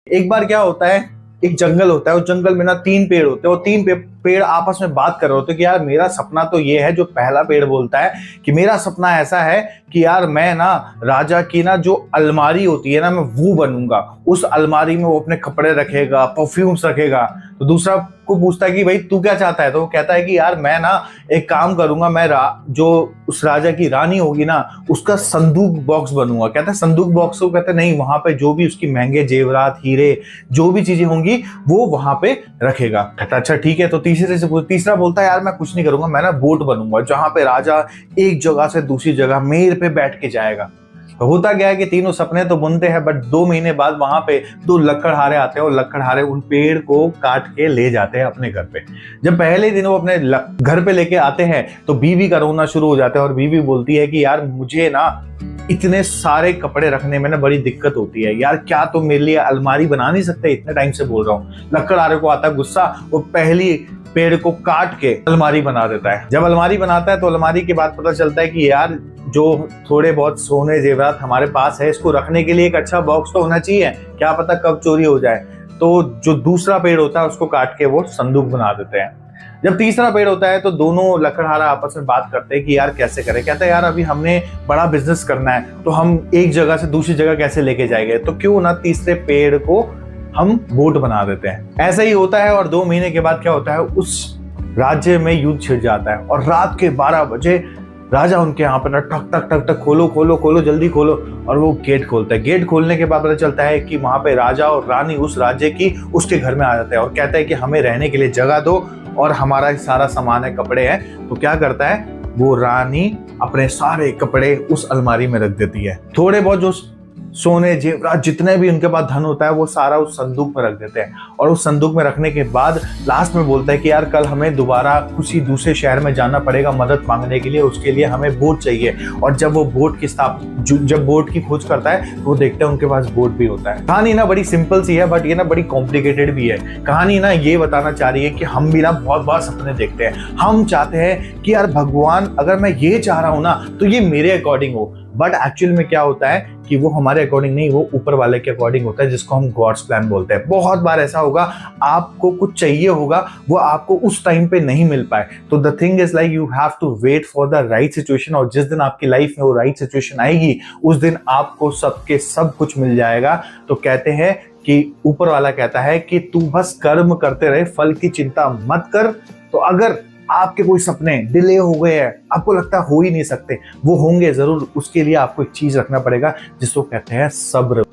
एक बार क्या होता है, एक जंगल होता है, उस जंगल में ना 3 पेड़ होते हैं और 3 पेड़ आपस में बात कर रहे होते हैं कि यार मेरा सपना तो ये है। जो पहला पेड़ बोलता है कि मेरा सपना ऐसा है कि यार मैं ना राजा की ना जो अलमारी होती है ना, मैं वो बनूंगा। उस अलमारी में वो अपने कपड़े रखेगा, परफ्यूम्स रखेगा। तो दूसरा को पूछता है कि भाई तू क्या चाहता है? तो वो कहता है कि यार मैं ना एक काम करूंगा, मैं जो उस राजा की रानी होगी ना उसका संदूक बॉक्स बनूंगा। कहता है संदूक बॉक्स को? कहता है नहीं, वहां पे जो भी उसकी महंगे जेवरात, हीरे, जो भी चीजें होंगी वो वहां पे रखेगा। कहता अच्छा ठीक है। तो तीसरा बोलता है यार मैं कुछ नहीं करूंगा, मैं ना बोट बनूंगा जहां पे राजा एक जगह से दूसरी जगह मेल पे बैठ के जाएगा। तो होता गया है कि तीनों सपने तो बुनते हैं, बट 2 महीने बाद वहां पे 2 लकड़हारे आते हैं और लकड़हारे उन पेड़ को काट के ले जाते हैं अपने घर पे। जब पहले दिन वो अपने घर पे लेके आते हैं तो बीवी का रोना शुरू हो जाता है और बीवी बोलती है कि यार मुझे ना इतने सारे कपड़े रखने में ना बड़ी दिक्कत होती है यार, क्या तुम मेरे लिए अलमारी बना नहीं सकते? इतने टाइम से बोल रहा हूँ। लकड़हारे को आता है गुस्सा, वो पहली पेड़ को काट के अलमारी बना देता है। जब अलमारी बनाता है तो अलमारी के बाद पता चलता है कि यार जो थोड़े बहुत सोने जेवरात हमारे पास है, इसको रखने के लिए एक अच्छा बॉक्स तो होना चाहिए, क्या पता कब चोरी हो जाए। तो जो दूसरा पेड़ होता है उसको काट के वो संदूक बना देते हैं। जब तीसरा पेड़ होता है तो दोनों लकड़हारा आपस में बात करते हैं कि यार कैसे करें। कहता है यार अभी हमने बड़ा बिजनेस करना है, तो हम एक जगह से दूसरी जगह कैसे लेके जाएंगे, तो क्यों ना तीसरे पेड़ को हम बोट बना देते हैं। ऐसा ही होता है और 2 महीने के बाद क्या होता है, उस राज्य में युद्ध छिड़ जाता है और रात के 12 बजे राजा उनके यहाँ पर टक टक टक टक खोलो खोलो खोलो जल्दी खोलो, और वो गेट खोलता है। गेट खोलने के बाद पता चलता है कि वहां पे राजा और रानी उस राज्य की उसके घर में आ जाता है और कहता है कि हमें रहने के लिए जगह दो और हमारा सारा सामान है, कपड़े हैं। तो क्या करता है, वो रानी अपने सारे कपड़े उस अलमारी में रख देती है। थोड़े बहुत जो सोने जेवरात जितने भी उनके पास धन होता है वो सारा उस संदूक में रख देते हैं। और उस संदूक में रखने के बाद लास्ट में बोलता है कि यार कल हमें दोबारा किसी दूसरे शहर में जाना पड़ेगा मदद मांगने के लिए, उसके लिए हमें बोट चाहिए। और जब वो बोट की जब बोट की खोज करता है तो वो देखता है उनके पास बोट भी होता है। कहानी ना बड़ी सिंपल सी है, बट ये ना बड़ी कॉम्प्लिकेटेड भी है। कहानी ना ये बताना चाह रही है कि हम भी ना बहुत बार सपने देखते हैं। हम चाहते हैं कि यार भगवान अगर मैं ये चाह रहा हूं ना तो ये मेरे अकॉर्डिंग हो, बट एक्चुअल में क्या होता है कि वो हमारे अकॉर्डिंग नहीं, वो ऊपर वाले के अकॉर्डिंग होता है, जिसको हम गॉड्स प्लान बोलते हैं। बहुत बार ऐसा होगा, आपको कुछ चाहिए होगा, वो आपको उस टाइम पे नहीं मिल पाए। तो the thing is like you have to wait for the right situation, और जिस दिन आपकी लाइफ में वो राइट सिचुएशन आएगी उस दिन आपको सबके सब कुछ मिल जाएगा। तो कहते हैं कि ऊपर वाला कहता है कि तू बस कर्म करते रहे, फल की चिंता मत कर। तो अगर आपके कोई सपने डिले हो गए हैं, आपको लगता है हो ही नहीं सकते, वो होंगे जरूर, उसके लिए आपको एक चीज रखना पड़ेगा जिसको कहते हैं सब्र।